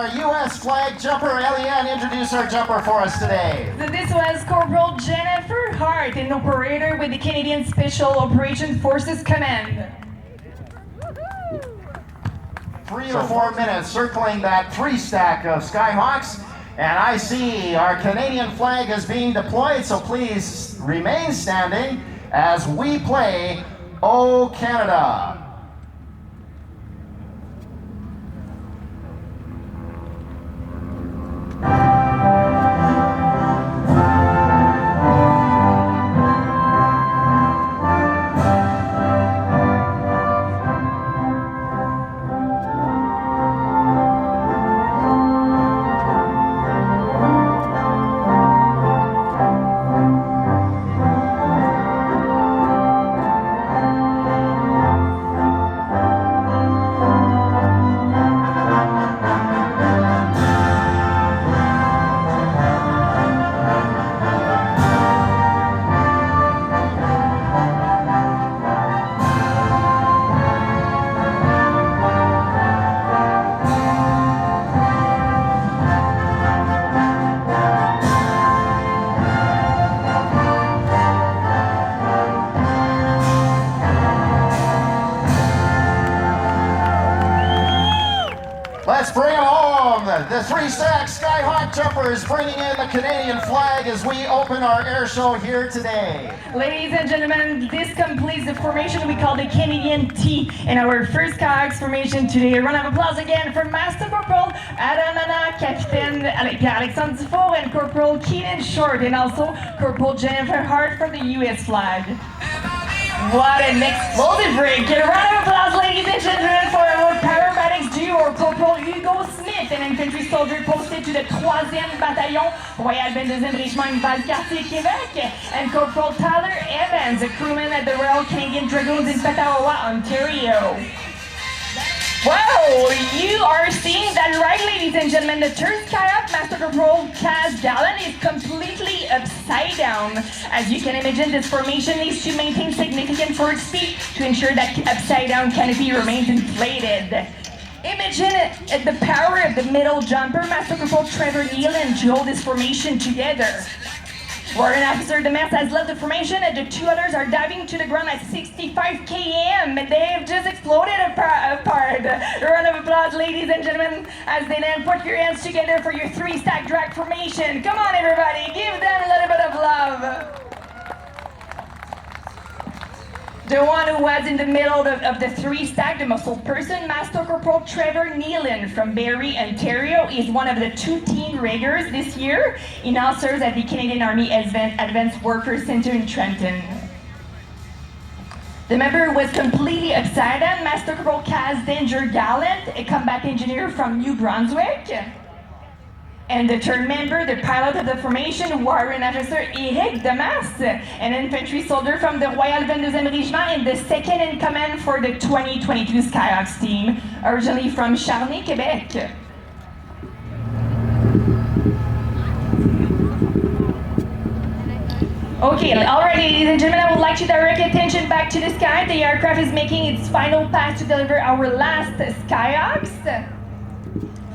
our U.S. flag jumper. Eliane, introduce our jumper for us today. So this was Corporal Jennifer Hart, an operator with the Canadian Special Operations Forces Command. 3 or 4 minutes circling that 3-stack of SkyHawks. And I see our Canadian flag is being deployed, so please remain standing as we play O Canada. Let's bring it home. The 3-stack SkyHawk jumpers bringing in the Canadian flag as we open our air show here today. Ladies and gentlemen, this completes the formation we call the Canadian T in our first SkyHawks formation today. A round of applause again for Master Corporal Adamana, Captain Pierre-Alexandre Dufour, and Corporal Keenan Short, and also Corporal Jennifer Hart for the U.S. flag. What an explosive break! A round of applause, ladies and gentlemen, for our paramedics duo, Corporal Hugo Smith, an infantry soldier posted to the 3e Bataillon, Royal 22e Régiment Val-Cartier, Québec, and Corporal Tyler Evans, a crewman at the Royal Canadian Dragoons in Petawawa, Ontario. Well, you are seeing that right, ladies and gentlemen. The third SkyHawk Master Corporal Kaz Gallant is completely upside down. As you can imagine, this formation needs to maintain significant forward speed to ensure that upside down canopy remains inflated. Imagine the power of the middle jumper. Master Corporal Trevor Neal and hold this formation together. Warrant Officer Demers has left the formation and the 2 others are diving to the ground at 65 km. They've just exploded apart. A round of applause, ladies and gentlemen, as they then put your hands together for your 3-stack drag formation. Come on, everybody, give them a little bit of love. The one who was in the middle of the 3-stack, the muscle person, Master Corporal Trevor Nealon from Barrie, Ontario, is one of the 2 teen riggers this year. He now serves at the Canadian Army Advanced Workers Center in Trenton. The member who was completely upside down, Master Corporal Kaz Danger Gallant, a combat engineer from New Brunswick. And the third member, the pilot of the formation, Warrant Officer Eric Demas, an infantry soldier from the Royal 22e Régiment and the second in command for the 2022 SkyHawks team, originally from Charny, Quebec. Okay, alright, ladies and gentlemen, I would like to direct attention back to the sky. The aircraft is making its final pass to deliver our last SkyHawks.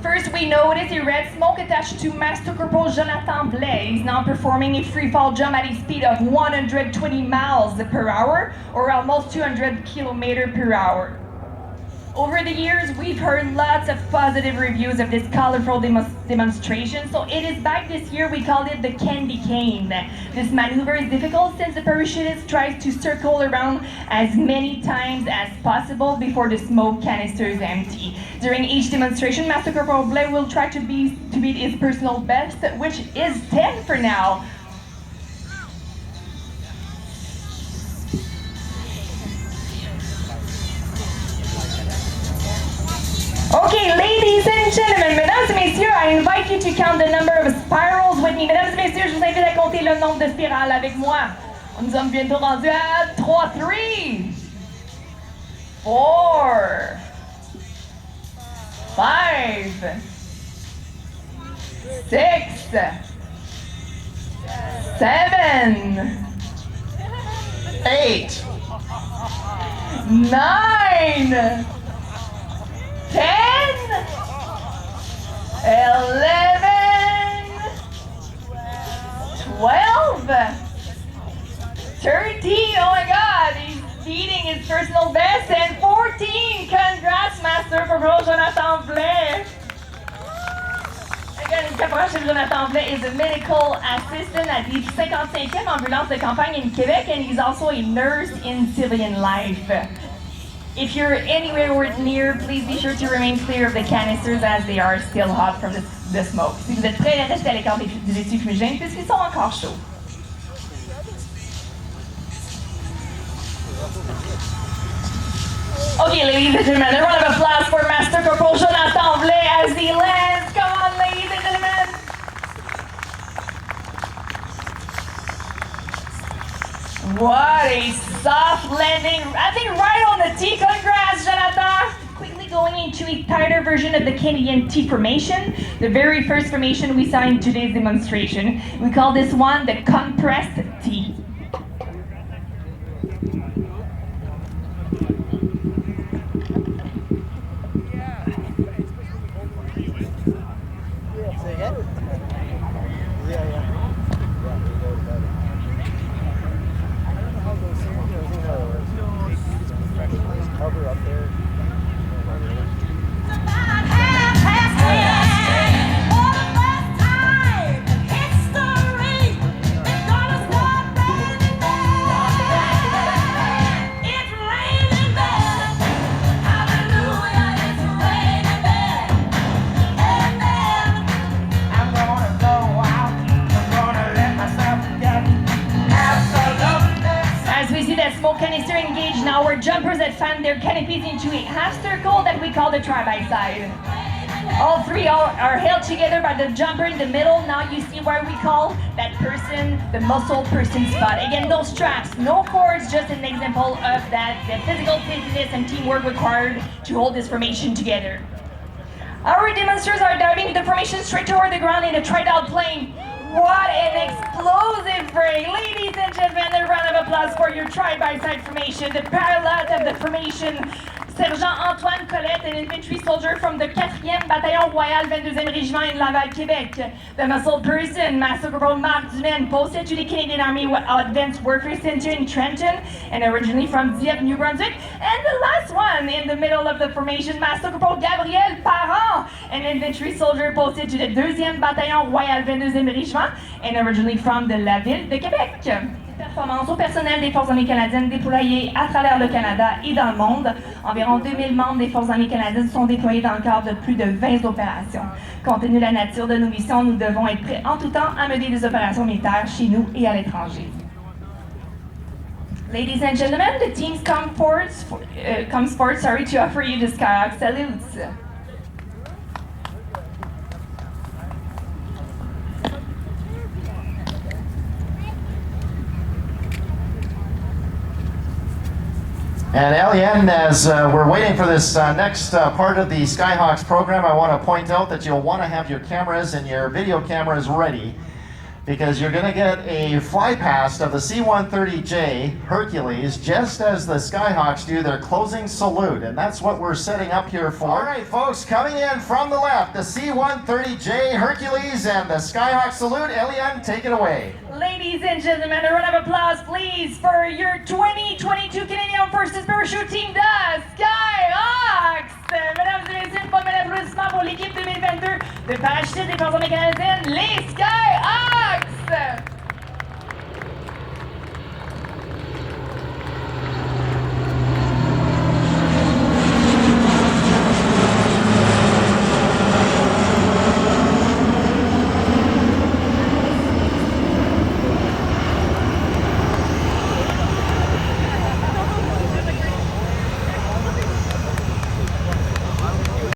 First, we notice a red smoke attached to Master Corporal Jonathan Blais. He's now performing a free fall jump at a speed of 120 miles per hour, or almost 200 kilometers per hour. Over the years, we've heard lots of positive reviews of this colorful demonstration, so it is back this year. We called it the Candy Cane. This maneuver is difficult since the parachutist tries to circle around as many times as possible before the smoke canister is empty. During each demonstration, Master Corporal Blais will try to beat his personal best, which is 10 for now. Okay, ladies and gentlemen, mesdames et messieurs, I invite you to count the number of spirals with me. Mesdames et messieurs, je vous invite à compter le nombre de spirales avec moi. Nous sommes bientôt rendus à 3, 3, 4, 5, 6, 7, 8, 9, 10, 13, oh my god, he's beating his personal best, and 14, congrats Master Corporal Jonathan Blais. Again, Caporal Jonathan Blais is a medical assistant at the 55e ambulance de campagne in Quebec, and he's also a nurse in civilian life. If you're anywhere near, please be sure to remain clear of the canisters as they are still hot from the smoke. Si vous êtes prêts, restez à l'écart des étuyes fumigènes puisqu'ils sont encore chauds. Okay, ladies and gentlemen, a round of applause for Master Corporal Jonathan Blais as he lands. Come on, ladies and gentlemen. What a soft landing. I think right on the T. Congrats, Jonathan. Quickly going into a tighter version of the Canadian T formation, the very first formation we saw in today's demonstration. We call this one the compressed T. Smoke canister engaged. Now our jumpers that fan their canopies into a half circle that we call the try-by-side. All three are held together by the jumper in the middle. Now you see where we call that person, the muscle person spot. Again, those straps, no cords, just an example of that, the physical fitness and teamwork required to hold this formation together. Our demonstrators are diving the formation straight toward the ground in a tried-out plane. What an explosive break! Ladies and gentlemen, a round of applause for your try-by-side formation. The pilot of the formation, Sergent Antoine Colette, an infantry soldier from the 4e Bataillon Royal 22e Régiment in Laval, Quebec. The muscle person, Master Corporal Marc Dumaine, posted to the Canadian Army Advanced Warfare Center in Trenton, and originally from Dieppe, New Brunswick. And the last one in the middle of the formation, Master Corporal Gabriel Parent, an infantry soldier posted to the 2e Bataillon Royal 22e Régiment, and originally from the La Ville de Québec. Performance au personnel des Forces armées canadiennes déployées à travers le Canada et dans le monde. Environ 2000 membres des Forces armées canadiennes sont déployés dans le cadre de plus de 20 opérations. Compte tenu de la nature de nos missions, nous devons être prêts en tout temps à mener des opérations militaires chez nous et à l'étranger. Ladies and gentlemen, the team comes forward to offer you the SkyHawks salutes. And Eliane, as we're waiting for this next part of the SkyHawks program, I want to point out that you'll want to have your cameras and your video cameras ready, because you're going to get a fly past of the C-130J Hercules just as the SkyHawks do their closing salute, and that's what we're setting up here for. All right, folks, coming in from the left, the C-130J Hercules and the SkyHawk salute. Eliane, take it away. Ladies and gentlemen, a round of applause, please, for your 2022 Canadian Forces Parachute Team, the SkyHawks! Mesdames et messieurs, une fois de applaudissements pour l'équipe 2022 de parachutistes des Forces armées canadiennes, les SkyHawks!